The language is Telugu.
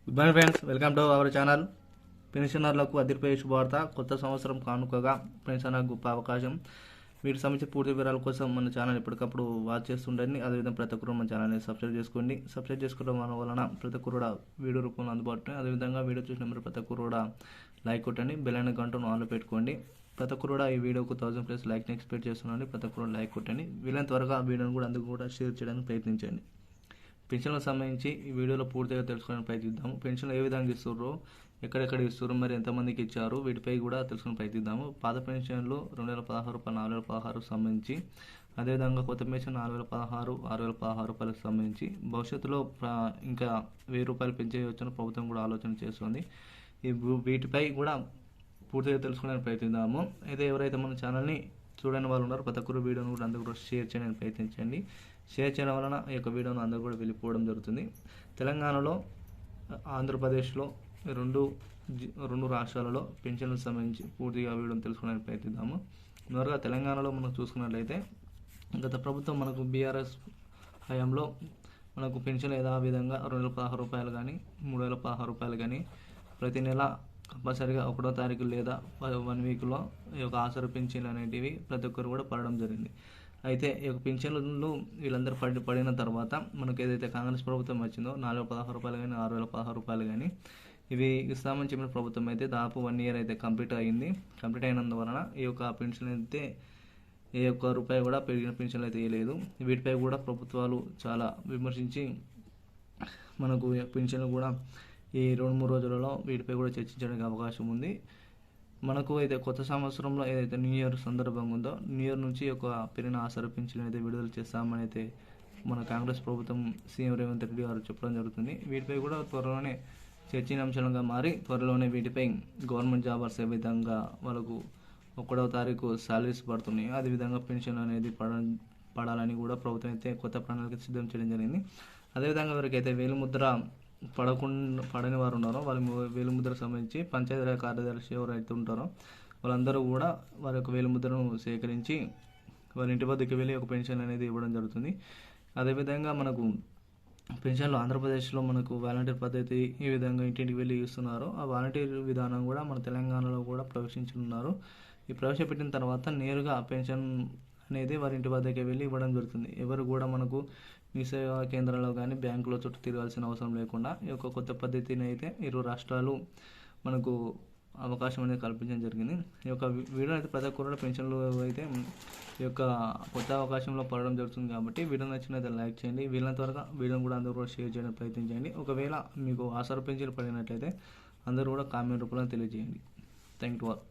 Good morning friends, welcome to our channel. పెన్షనర్లకు అదిరిపోయే శుభవార్త. కొత్త సంవత్సరం కానుకగా పెన్షనర్ గొప్ప అవకాశం. వీటికి సంబంధించి పూర్తి వివరాల కోసం మన ఛానల్ ఎప్పటికప్పుడు వాచ్ చేస్తుండండి. అదేవిధంగా ప్రతి ఒక్కరు మన ఛానల్ని సబ్స్క్రైబ్ చేసుకోండి. సబ్స్క్రైబ్ చేసుకోవడం వలన ప్రతి ఒక్కరు కూడా వీడియో రూపంలో అందుబాటులో. అదేవిధంగా వీడియో చూసిన మీరు ప్రతి ఒక్కరు కూడా లైక్ కొట్టండి, బెల్ ఐకాన్ గంటను ఆన్లో పెట్టుకోండి. ప్రతి ఒక్కరు కూడా ఈ వీడియోకు 1000+ లైక్ని ఎక్స్పెక్ట్ చేస్తున్నాను. ప్రతి ఒక్కరు లైక్ కొట్టండి. వీలైన త్వరగా ఆ వీడియోని కూడా అందుకు కూడా షేర్ చేయడానికి ప్రయత్నించండి. పెన్షన్లకు సంబంధించి ఈ వీడియోలో పూర్తిగా తెలుసుకోవడానికి ప్రయత్నిద్దాము. పెన్షన్లు ఏ విధంగా ఇస్తుర్రో, ఎక్కడెక్కడ ఇస్తున్నారు, మరి ఎంతమందికి ఇచ్చారు, వీటిపై కూడా తెలుసుకుని ప్రయత్నిద్దాము. పాత పెన్షన్లు 2016 రూపాయలు, 4016 సంబంధించి, అదేవిధంగా కొత్త పెన్షన్ 4016, 6016 రూపాయలకు సంబంధించి భవిష్యత్తులో ఇంకా 1000 రూపాయలు పెంచేయవచ్చని ప్రభుత్వం కూడా ఆలోచన చేస్తుంది. వీటిపై కూడా పూర్తిగా తెలుసుకోవడానికి ప్రయత్నిద్దాము. అయితే ఎవరైతే మన ఛానల్ని చూడని వాళ్ళు ఉన్నారు, ప్రతి ఒక్కరు వీడియోను కూడా అందరూ కూడా షేర్ చేయడానికి ప్రయత్నించండి. షేర్ చేయడం వలన ఈ యొక్క వీడియోను అందరూ కూడా వెళ్ళిపోవడం జరుగుతుంది. తెలంగాణలో, ఆంధ్రప్రదేశ్లో రెండు రాష్ట్రాలలో పెన్షన్లకు సంబంధించి పూర్తిగా వీడియోను తెలుసుకోవడానికి ప్రయత్నిద్దాము. మొదటగా తెలంగాణలో మనం చూసుకున్నట్లయితే, గత ప్రభుత్వం మనకు బీఆర్ఎస్ హయాంలో మనకు పెన్షన్ యథావిధంగా 2016 రూపాయలు కానీ, 3016 రూపాయలు కానీ ప్రతి నెల కంపల్సరీగా 1వ తారీఖు లేదా 1 వీక్లో ఈ యొక్క ఆసరా పింఛన్లు అనేటివి ప్రతి ఒక్కరు కూడా పడడం జరిగింది. అయితే ఈ యొక్క పింఛన్లు వీళ్ళందరూ పడిన తర్వాత మనకు ఏదైతే కాంగ్రెస్ ప్రభుత్వం వచ్చిందో 4016 రూపాయలు కానీ, 6016 రూపాయలు కానీ ఇవి ఇస్తామని చెప్పిన ప్రభుత్వం అయితే దాదాపు 1 ఇయర్ అయితే కంప్లీట్ అయింది. కంప్లీట్ అయినందువలన ఈ యొక్క పెన్షన్ అయితే ఏ ఒక్క రూపాయి కూడా పెరిగిన పెన్షన్లు అయితే ఇవ్వలేదు. వీటిపై కూడా ప్రభుత్వాలు చాలా విమర్శించి మనకు పెన్షన్లు కూడా ఈ 2-3 రోజులలో వీటిపై కూడా చర్చించడానికి అవకాశం ఉంది. మనకు అయితే కొత్త సంవత్సరంలో ఏదైతే న్యూ ఇయర్ సందర్భంగా ఉందో, న్యూ ఇయర్ నుంచి ఒక పెరిగిన ఆసరా పింఛన్లు అయితే విడుదల చేస్తామని అయితే మన కాంగ్రెస్ ప్రభుత్వం సీఎం రేవంత్ రెడ్డి గారు చెప్పడం జరుగుతుంది. వీటిపై కూడా త్వరలోనే చర్చనీయాంశంగా మారి త్వరలోనే వీటిపై గవర్నమెంట్ జాబర్స్ ఏ విధంగా వాళ్ళకు 1వ తారీఖు శాలరీస్ పడుతున్నాయి, అదేవిధంగా పెన్షన్ అనేది పడాలని కూడా ప్రభుత్వం అయితే కొత్త ప్రణాళిక సిద్ధం చేయడం జరిగింది. అదేవిధంగా ఎవరికైతే వేలిముద్ర పడని వారు ఉన్నారో, వాళ్ళ వేలిముద్రకు సంబంధించి పంచాయతీరాజ్ కార్యదర్శి ఎవరైతే ఉంటారో వాళ్ళందరూ కూడా వారి యొక్క వేలిముద్రను సేకరించి వారి ఇంటి వద్దకు వెళ్ళి ఒక పెన్షన్ అనేది ఇవ్వడం జరుగుతుంది. అదేవిధంగా మనకు పెన్షన్లు ఆంధ్రప్రదేశ్లో మనకు వాలంటీర్ పద్ధతి ఈ విధంగా ఇంటింటికి వెళ్ళి ఇస్తున్నారు. ఆ వాలంటీర్ విధానం కూడా మన తెలంగాణలో కూడా ప్రవేశించనున్నారు. ఈ ప్రవేశపెట్టిన తర్వాత నేరుగా పెన్షన్ అనేది వారి ఇంటి వద్దకే వెళ్ళి ఇవ్వడం జరుగుతుంది. ఎవరు కూడా మనకు మీ సేవా కేంద్రాల్లో కానీ బ్యాంకులో చుట్టూ తిరగాల్సిన అవసరం లేకుండా ఈ యొక్క కొత్త పద్ధతిని అయితే 2 రాష్ట్రాలు మనకు అవకాశం అనేది కల్పించడం జరిగింది. ఈ యొక్క వీడియో అయితే ప్రతి ఒక్కరు పెన్షన్లు అయితే ఈ యొక్క కొత్త అవకాశంలో పడడం జరుగుతుంది. కాబట్టి వీడియో నచ్చినట్లయితే లైక్ చేయండి. వీళ్ళని త్వరగా వీడియోని కూడా అందరూ కూడా షేర్ చేయడానికి ప్రయత్నించండి. ఒకవేళ మీకు ఆసరా పెన్షన్లు పడినట్లయితే అందరూ కూడా కామెంట్ రూపంలో తెలియజేయండి. Thank you all.